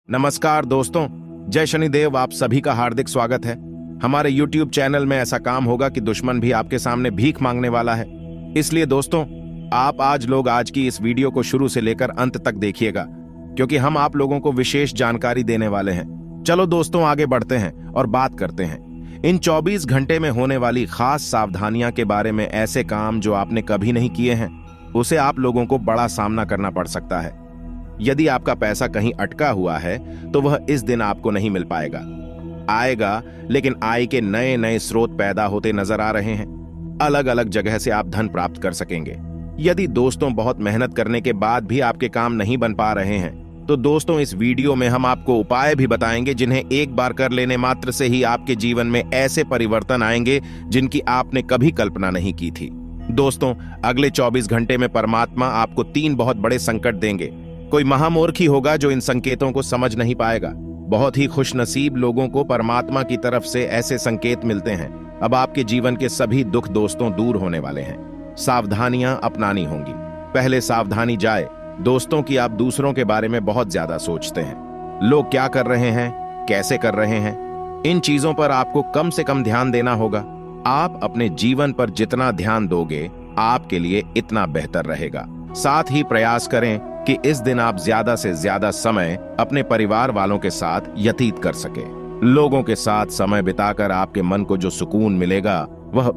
नमस्कार दोस्तों, जय शनिदेव। आप सभी का हार्दिक स्वागत है। हमारे YouTube चैनल में ऐसा काम होगा कि दुश्मन भी आपके सामने भीख मांगने वाला है। इसलिए दोस्तों, आज की इस वीडियो को शुरू से लेकर अंत तक देखिएगा, क्योंकि हम आप लोगों को विशेष जानकारी देने वाले हैं। चलो दोस्तों, आगे बढ़ते हैं और बात करते हैं इन 24 घंटे में होने वाली खास सावधानियां के बारे में। ऐसे काम जो आपने कभी नहीं किए हैं, उसे आप लोगों को बड़ा सामना करना पड़ सकता है। यदि आपका पैसा कहीं अटका हुआ है तो वह इस दिन आपको नहीं मिल पाएगा। आएगा, लेकिन आय के नए नए स्रोत पैदा होते नजर आ रहे हैं। अलग अलग जगह से आप धन प्राप्त कर सकेंगे। यदि दोस्तों बहुत मेहनत करने के बाद भी आपके काम नहीं बन पा रहे हैं, तो दोस्तों इस वीडियो में हम आपको उपाय भी बताएंगे जिन्हें एक बार कर लेने मात्र से ही आपके जीवन में ऐसे परिवर्तन आएंगे जिनकी आपने कभी कल्पना नहीं की थी। दोस्तों, अगले 24 घंटे में परमात्मा आपको 3 बहुत बड़े संकट देंगे। कोई महामूर्ख ही होगा जो इन संकेतों को समझ नहीं पाएगा। बहुत ही खुशनसीब लोगों को परमात्मा की तरफ से ऐसे संकेत मिलते हैं। अब आपके जीवन के सभी दुख दोस्तों दूर होने वाले हैं। सावधानियां अपनानी होंगी। पहले सावधानी जाए दोस्तों कि आप दूसरों के बारे में बहुत ज्यादा सोचते हैं। लोग क्या कर रहे हैं, कैसे कर रहे हैं, इन चीजों पर आपको कम से कम ध्यान देना होगा। आप अपने जीवन पर जितना ध्यान दोगे, आपके लिए इतना बेहतर रहेगा। साथ ही प्रयास करें कि इस दिन आप ज्यादा से ज्यादा समय अपने परिवार वालों के साथ व्यतीत कर सके। लोगों के साथ समय बिताकर आपके मन को जो सुकून मिलेगा, वह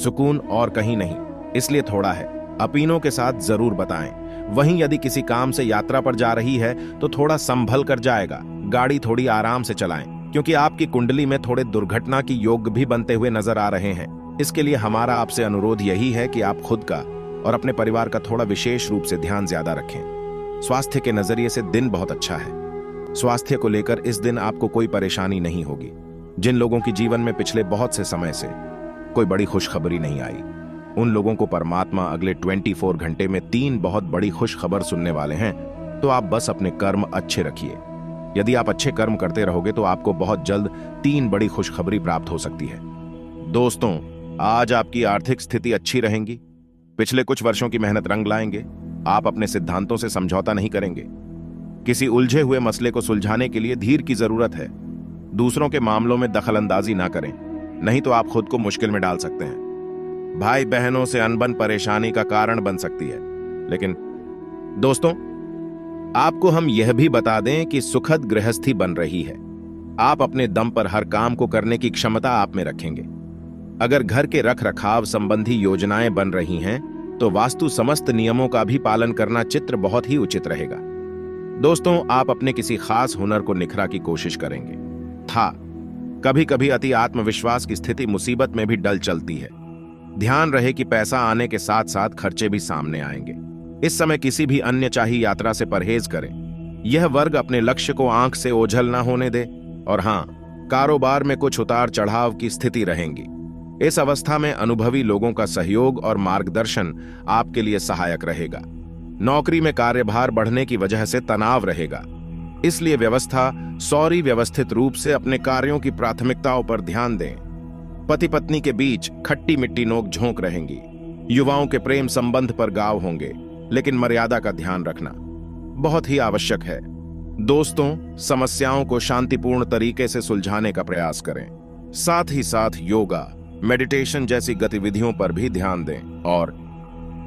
सुकून और कहीं नहीं। इसलिए थोड़ा है अपनों के साथ जरूर बताएं। वहीं यदि किसी काम से यात्रा पर जा रही है तो थोड़ा संभल कर जाएगा। गाड़ी थोड़ी आराम से चलाएं, क्योंकि आपकी कुंडली में थोड़े दुर्घटना की योग भी बनते हुए नजर आ रहे हैं। इसके लिए हमारा आपसे अनुरोध यही है कि आप खुद का और अपने परिवार का थोड़ा विशेष रूप से ध्यान ज्यादा रखें। स्वास्थ्य के नजरिए से दिन बहुत अच्छा है। स्वास्थ्य को लेकर इस दिन आपको कोई परेशानी नहीं होगी। जिन लोगों की जीवन में पिछले बहुत से समय से कोई बड़ी खुशखबरी नहीं आई, उन लोगों को परमात्मा अगले 24 घंटे में 3 बहुत बड़ी खुशखबर सुनने वाले हैं। तो आप बस अपने कर्म अच्छे रखिए। यदि आप अच्छे कर्म करते रहोगे तो आपको बहुत जल्द 3 बड़ी खुशखबरी प्राप्त हो सकती है। दोस्तों, आज आपकी आर्थिक स्थिति अच्छी रहेगी। पिछले कुछ वर्षों की मेहनत रंग लाएंगे। आप अपने सिद्धांतों से समझौता नहीं करेंगे। किसी उलझे हुए मसले को सुलझाने के लिए धीर की जरूरत है। दूसरों के मामलों में दखलंदाजी ना करें, नहीं तो आप खुद को मुश्किल में डाल सकते हैं। भाई बहनों से अनबन परेशानी का कारण बन सकती है। लेकिन दोस्तों, आपको हम यह भी बता दें कि सुखद गृहस्थी बन रही है। आप अपने दम पर हर काम को करने की क्षमता आप में रखेंगे। अगर घर के रख रखाव संबंधी योजनाएं बन रही हैं, तो वास्तु समस्त नियमों का भी पालन करना चित्र बहुत ही उचित रहेगा। दोस्तों, आप अपने किसी खास हुनर को निखरा की कोशिश करेंगे। कभी कभी अति आत्मविश्वास की स्थिति मुसीबत में भी डल चलती है। ध्यान रहे कि पैसा आने के साथ साथ खर्चे भी सामने आएंगे। इस समय किसी भी अन्य चाही यात्रा से परहेज करें। यह वर्ग अपने लक्ष्य को आंख से ओझल ना होने दे। और हां, कारोबार में कुछ उतार चढ़ाव की स्थिति रहेंगी। इस अवस्था में अनुभवी लोगों का सहयोग और मार्गदर्शन आपके लिए सहायक रहेगा। नौकरी में कार्यभार बढ़ने की वजह से तनाव रहेगा, इसलिए व्यवस्थित रूप से अपने कार्यों की प्राथमिकताओं पर ध्यान दें। पति पत्नी के बीच खट्टी मिट्टी नोक झोंक रहेंगी। युवाओं के प्रेम संबंध पर गाव होंगे, लेकिन मर्यादा का ध्यान रखना बहुत ही आवश्यक है। दोस्तों, समस्याओं को शांतिपूर्ण तरीके से सुलझाने का प्रयास करें। साथ ही साथ योगा, मेडिटेशन जैसी गतिविधियों पर भी ध्यान दें। और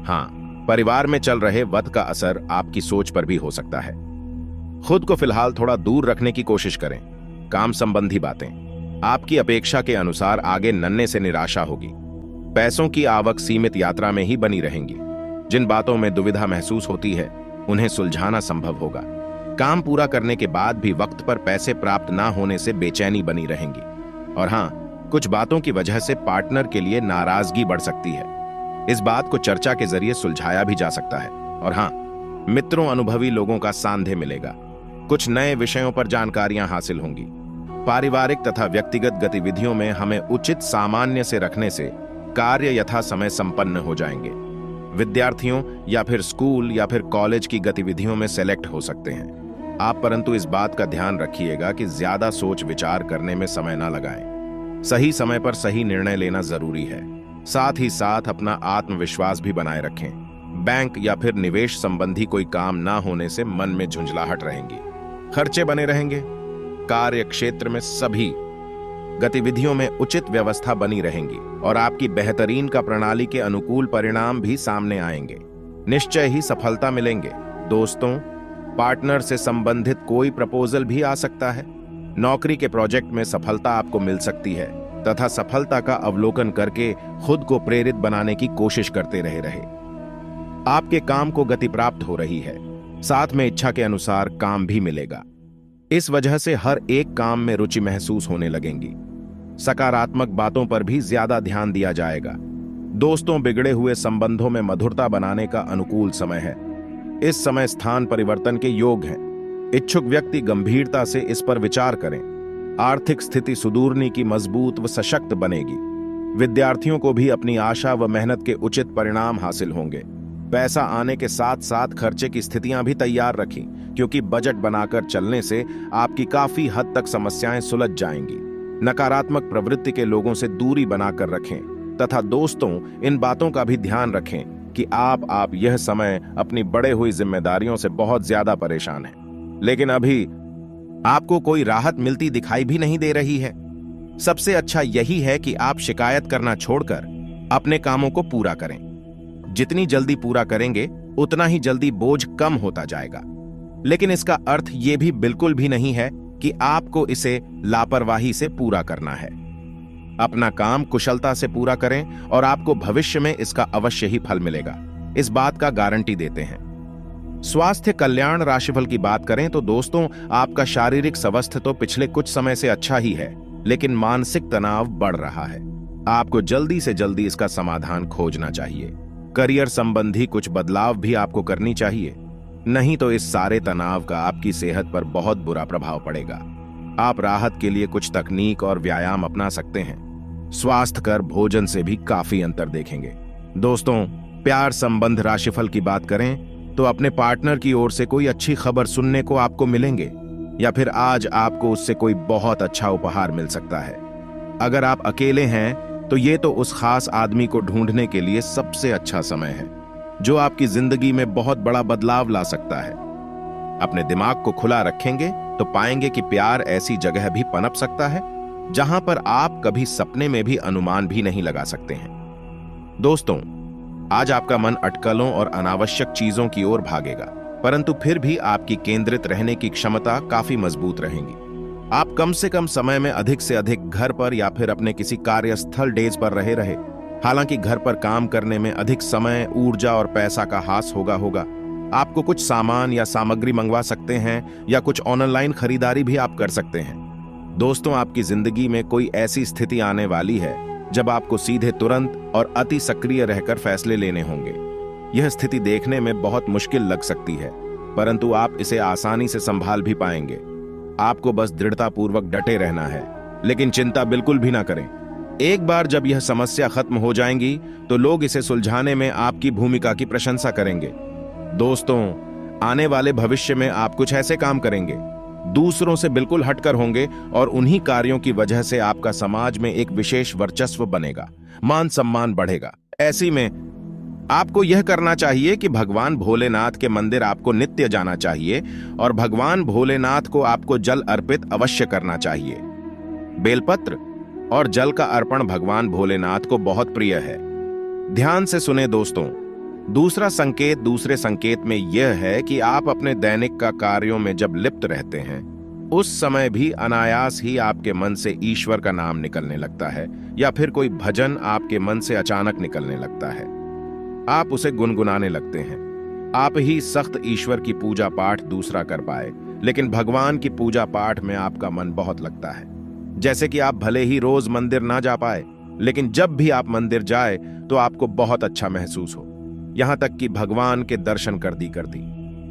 हां, परिवार में चल रहे वध का असर आपकी सोच पर भी हो सकता है। खुद को फिलहाल थोड़ा दूर रखने की कोशिश करें। काम संबंधी बातें आपकी अपेक्षा के अनुसार आगे नन्हे से निराशा होगी। पैसों की आवक सीमित यात्रा में ही बनी रहेंगी। जिन बातों में दुविधा महसूस होती है, उन्हें सुलझाना संभव होगा। काम पूरा करने के बाद भी वक्त पर पैसे प्राप्त ना होने से बेचैनी बनी रहेंगी। और हां, कुछ बातों की वजह से पार्टनर के लिए नाराजगी बढ़ सकती है। इस बात को चर्चा के जरिए सुलझाया भी जा सकता है। और हां, मित्रों, अनुभवी लोगों का सानिध्य मिलेगा। कुछ नए विषयों पर जानकारियां हासिल होंगी। पारिवारिक तथा व्यक्तिगत गतिविधियों में हमें उचित सामान्य से रखने से कार्य यथा समय संपन्न हो जाएंगे। विद्यार्थियों या फिर स्कूल या फिर कॉलेज की गतिविधियों में सेलेक्ट हो सकते हैं आप, परंतु इस बात का ध्यान रखिएगा कि ज्यादा सोच विचार करने में समय ना लगाएं। सही समय पर सही निर्णय लेना जरूरी है। साथ ही साथ अपना आत्मविश्वास भी बनाए रखें। बैंक या फिर निवेश संबंधी कोई काम ना होने से मन में झुंझलाहट रहेंगी। खर्चे बने रहेंगे। कार्य क्षेत्र में सभी गतिविधियों में उचित व्यवस्था बनी रहेंगी और आपकी बेहतरीन का प्रणाली के अनुकूल परिणाम भी सामने आएंगे। निश्चय ही सफलता मिलेंगे। दोस्तों, पार्टनर से संबंधित कोई प्रपोजल भी आ सकता है। नौकरी के प्रोजेक्ट में सफलता आपको मिल सकती है तथा सफलता का अवलोकन करके खुद को प्रेरित बनाने की कोशिश करते रहे। आपके काम को गति प्राप्त हो रही है, साथ में इच्छा के अनुसार काम भी मिलेगा। इस वजह से हर एक काम में रुचि महसूस होने लगेंगी। सकारात्मक बातों पर भी ज्यादा ध्यान दिया जाएगा। दोस्तों, बिगड़े हुए संबंधों में मधुरता बनाने का अनुकूल समय है। इस समय स्थान परिवर्तन के योग हैं। इच्छुक व्यक्ति गंभीरता से इस पर विचार करें। आर्थिक स्थिति सुदूरनी की मजबूत व सशक्त बनेगी। विद्यार्थियों को भी अपनी आशा व मेहनत के उचित परिणाम हासिल होंगे। पैसा आने के साथ साथ खर्चे की स्थितियां भी तैयार रखें, क्योंकि बजट बनाकर चलने से आपकी काफी हद तक समस्याएं सुलझ जाएंगी। नकारात्मक प्रवृत्ति के लोगों से दूरी बनाकर रखें तथा दोस्तों, इन बातों का भी ध्यान रखें कि आप यह समय अपनी बढ़े हुई जिम्मेदारियों से बहुत ज्यादा परेशान हैं, लेकिन अभी आपको कोई राहत मिलती दिखाई भी नहीं दे रही है। सबसे अच्छा यही है कि आप शिकायत करना छोड़कर अपने कामों को पूरा करें। जितनी जल्दी पूरा करेंगे उतना ही जल्दी बोझ कम होता जाएगा। लेकिन इसका अर्थ यह भी बिल्कुल भी नहीं है कि आपको इसे लापरवाही से पूरा करना है। अपना काम कुशलता से पूरा करें और आपको भविष्य में इसका अवश्य ही फल मिलेगा, इस बात का गारंटी देते हैं। स्वास्थ्य कल्याण राशिफल की बात करें तो दोस्तों, आपका शारीरिक स्वास्थ्य तो पिछले कुछ समय से अच्छा ही है, लेकिन मानसिक तनाव बढ़ रहा है। आपको जल्दी से जल्दी इसका समाधान खोजना चाहिए। करियर संबंधी कुछ बदलाव भी आपको करनी चाहिए, नहीं तो इस सारे तनाव का आपकी सेहत पर बहुत बुरा प्रभाव पड़ेगा। आप राहत के लिए कुछ तकनीक और व्यायाम अपना सकते हैं। स्वास्थ्यकर भोजन से भी काफी अंतर देखेंगे। दोस्तों, प्यार संबंध राशिफल की बात करें तो अपने पार्टनर की ओर से कोई अच्छी खबर सुनने को आपको मिलेंगे, या फिर आज आपको उससे कोई बहुत अच्छा उपहार मिल सकता है। अगर आप अकेले हैं तो ये तो उस खास आदमी को ढूंढने के लिए सबसे अच्छा समय है, जो आपकी जिंदगी में बहुत बड़ा बदलाव ला सकता है। अपने दिमाग को खुला रखेंगे तो पाएंगे कि प्यार ऐसी जगह भी पनप सकता है जहां पर आप कभी सपने में भी अनुमान भी नहीं लगा सकते हैं। दोस्तों, आज आपका मन अटकलों और अनावश्यक चीजों की ओर भागेगा, परंतु फिर भी आपकी केंद्रित रहने की क्षमता काफी मजबूत रहेगी। आप कम से कम समय में अधिक से अधिक घर पर या फिर अपने किसी कार्यस्थल डेज पर रहे। हालांकि घर पर काम करने में अधिक समय, ऊर्जा और पैसा का हास होगा। आपको कुछ सामान या सामग्री मंगवा सकते हैं या कुछ ऑनलाइन खरीदारी भी आप कर सकते हैं। दोस्तों, आपकी जिंदगी में कोई ऐसी स्थिति आने वाली है जब आपको सीधे, तुरंत और अति सक्रिय रहकर फैसले लेने होंगे। यह स्थिति देखने में बहुत मुश्किल लग सकती है, परंतु आप इसे आसानी से संभाल भी पाएंगे। आपको बस दृढ़तापूर्वक डटे रहना है, लेकिन चिंता बिल्कुल भी ना करें। एक बार जब यह समस्या खत्म हो जाएंगी तो लोग इसे सुलझाने में आपकी भूमिका की प्रशंसा करेंगे। दोस्तों, आने वाले भविष्य में आप कुछ ऐसे काम करेंगे, दूसरों से बिल्कुल हटकर होंगे, और उन्हीं कार्यों की वजह से आपका समाज में एक विशेष वर्चस्व बनेगा, मान सम्मान बढ़ेगा। ऐसी में आपको यह करना चाहिए कि भगवान भोलेनाथ के मंदिर आपको नित्य जाना चाहिए और भगवान भोलेनाथ को आपको जल अर्पित अवश्य करना चाहिए। बेलपत्र और जल का अर्पण भगवान भोलेनाथ को बहुत प्रिय है। ध्यान से सुने दोस्तों, दूसरा संकेत दूसरे संकेत में यह है कि आप अपने दैनिक का कार्यों में जब लिप्त रहते हैं, उस समय भी अनायास ही आपके मन से ईश्वर का नाम निकलने लगता है, या फिर कोई भजन आपके मन से अचानक निकलने लगता है। आप उसे गुनगुनाने लगते हैं। आप ही सख्त ईश्वर की पूजा पाठ दूसरा कर पाए, लेकिन भगवान की पूजा पाठ में आपका मन बहुत लगता है। जैसे कि आप भले ही रोज मंदिर ना जा पाए, लेकिन जब भी आप मंदिर जाए तो आपको बहुत अच्छा महसूस हो, यहां तक कि भगवान के दर्शन कर दी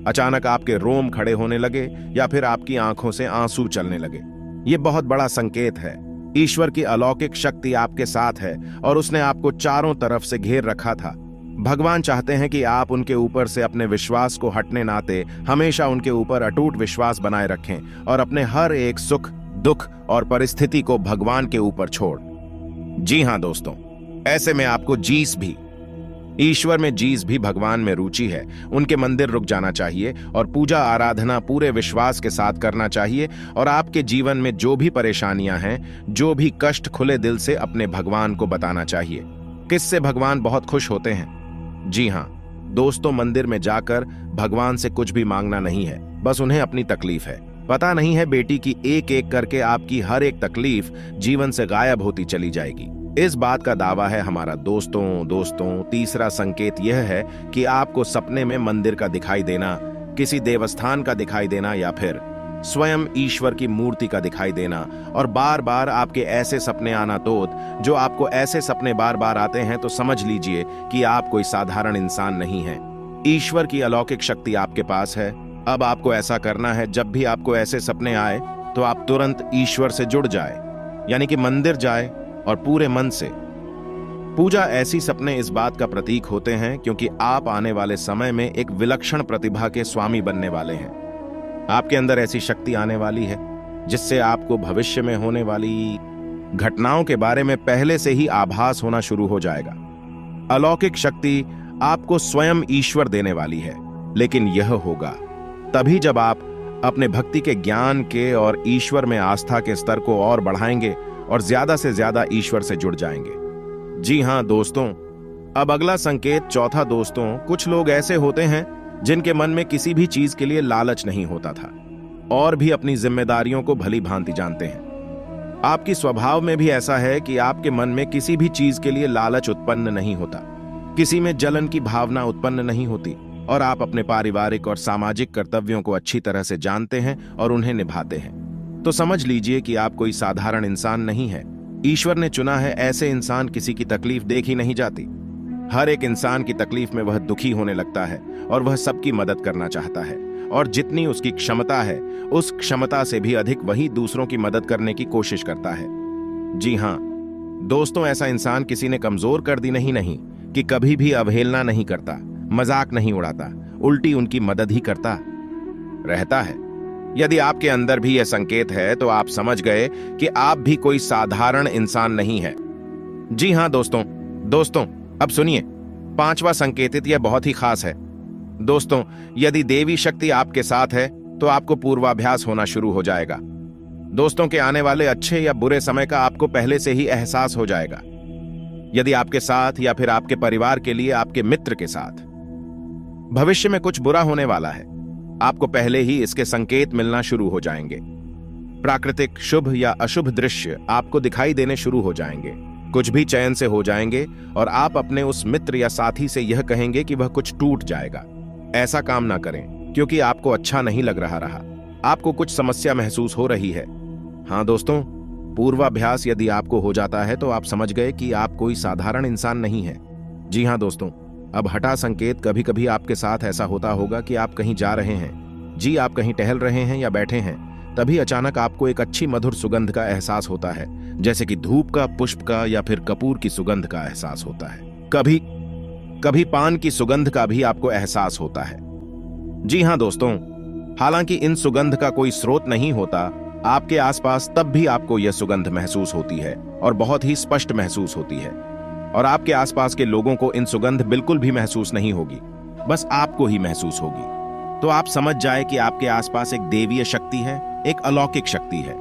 अचानक आपके रोम खड़े होने लगे या फिर आपकी आंखों से आंसू चलने लगे। ये बहुत बड़ा संकेत है। ईश्वर की अलौकिक शक्ति आपके साथ है और उसने आपको चारों तरफ से घेर रखा था। भगवान चाहते हैं कि आप उनके ऊपर से अपने विश्वास को हटने नाते हमेशा उनके ऊपर अटूट विश्वास बनाए रखें और अपने हर एक सुख, दुख और परिस्थिति को भगवान के ऊपर छोड़। जी हां दोस्तों, ऐसे में आपको जीस भी ईश्वर में जिस भी भगवान में रुचि है उनके मंदिर रुक जाना चाहिए और पूजा आराधना पूरे विश्वास के साथ करना चाहिए। और आपके जीवन में जो भी परेशानियां हैं, जो भी कष्ट, खुले दिल से अपने भगवान को बताना चाहिए। किससे भगवान बहुत खुश होते हैं? जी हाँ दोस्तों, मंदिर में जाकर भगवान से कुछ भी मांगना नहीं है, बस उन्हें अपनी तकलीफ है। पता नहीं है बेटी की एक एक करके आपकी हर एक तकलीफ जीवन से गायब होती चली जाएगी। इस बात का दावा है हमारा। दोस्तों तीसरा संकेत यह है कि आपको सपने में मंदिर का दिखाई देना, किसी देवस्थान का दिखाई देना या फिर स्वयं ईश्वर की मूर्ति का दिखाई देना और बार बार आपके ऐसे सपने आना। तो जो आपको ऐसे सपने बार बार आते हैं तो समझ लीजिए कि आप कोई साधारण इंसान नहीं हैं। ईश्वर की अलौकिक शक्ति आपके पास है। अब आपको ऐसा करना है, जब भी आपको ऐसे सपने आए तो आप तुरंत ईश्वर से जुड़ जाए, यानी कि मंदिर जाए और पूरे मन से पूजा। ऐसी सपने इस बात का प्रतीक होते हैं क्योंकि आप आने वाले समय में एक विलक्षण प्रतिभा के स्वामी बनने वाले हैं। आपके अंदर ऐसी शक्ति आने वाली है जिससे आपको भविष्य में होने वाली घटनाओं के बारे में पहले से ही आभास होना शुरू हो जाएगा। अलौकिक शक्ति आपको स्वयं ईश्वर देने वाली है, लेकिन यह होगा तभी जब आप अपने भक्ति के ज्ञान के और ईश्वर में आस्था के स्तर को और बढ़ाएंगे और ज्यादा से ज्यादा ईश्वर से जुड़ जाएंगे। जी हां दोस्तों, अब अगला संकेत चौथा। दोस्तों, कुछ लोग ऐसे होते हैं जिनके मन में किसी भी चीज के लिए लालच नहीं होता था और भी अपनी जिम्मेदारियों को भली भांति जानते हैं। आपकी स्वभाव में भी ऐसा है कि आपके मन में किसी भी चीज के लिए लालच उत्पन्न नहीं होता, किसी में जलन की भावना उत्पन्न नहीं होती और आप अपने पारिवारिक और सामाजिक कर्तव्यों को अच्छी तरह से जानते हैं और उन्हें निभाते हैं। तो समझ लीजिए कि आप कोई साधारण इंसान नहीं है। ईश्वर ने चुना है ऐसे इंसान किसी की तकलीफ देखी नहीं जाती। हर एक इंसान की तकलीफ में वह दुखी होने लगता है और वह सबकी मदद करना चाहता है और जितनी उसकी क्षमता है उस क्षमता से भी अधिक वही दूसरों की मदद करने की कोशिश करता है। जी हाँ दोस्तों, ऐसा इंसान किसी ने कमजोर कर दी नहीं कि कभी भी अवहेलना नहीं करता, मजाक नहीं उड़ाता, उल्टी उनकी मदद ही करता रहता है। यदि आपके अंदर भी यह संकेत है तो आप समझ गए कि आप भी कोई साधारण इंसान नहीं है। जी हाँ दोस्तों अब सुनिए, पांचवा संकेतित यह बहुत ही खास है। दोस्तों, यदि देवी शक्ति आपके साथ है तो आपको पूर्वाभ्यास होना शुरू हो जाएगा। दोस्तों के आने वाले अच्छे या बुरे समय का आपको पहले से ही एहसास हो जाएगा। यदि आपके साथ या फिर आपके परिवार के लिए आपके मित्र के साथ भविष्य में कुछ बुरा होने वाला है, आपको पहले ही इसके संकेत मिलना शुरू हो जाएंगे। प्राकृतिक शुभ या अशुभ दृश्य आपको दिखाई देने शुरू हो जाएंगे। कुछ भी चयन से हो जाएंगे और आप अपने उस मित्र या साथी से यह कहेंगे कि वह कुछ टूट जाएगा। ऐसा काम ना करें क्योंकि आपको अच्छा नहीं लग रहा, आपको कुछ समस्या महसूस हो रही है। हाँ दोस्तों, पूर्वाभ्यास यदि आपको हो जाता है तो आप समझ गए कि आप कोई साधारण इंसान नहीं है। जी हाँ दोस्तों, अब हठा संकेत। कभी कभी आपके साथ ऐसा होता होगा कि आप कहीं जा रहे हैं, जी आप कहीं टहल रहे हैं या बैठे हैं, तभी अचानक आपको एक अच्छी मधुर सुगंध का एहसास होता है, जैसे कि धूप का, पुष्प का या फिर कपूर की सुगंध का एहसास होता है। कभी पान की सुगंध का भी आपको एहसास होता है। जी हाँ दोस्तों, हालांकि इन सुगंध का कोई स्रोत नहीं होता आपके आसपास, तब भी आपको यह सुगंध महसूस होती है और बहुत ही स्पष्ट महसूस होती है। और आपके आसपास के लोगों को इन सुगंध बिल्कुल भी महसूस नहीं होगी, बस आपको ही महसूस होगी। तो आप समझ जाए कि आपके आसपास एक देवीय शक्ति है, एक अलौकिक शक्ति है।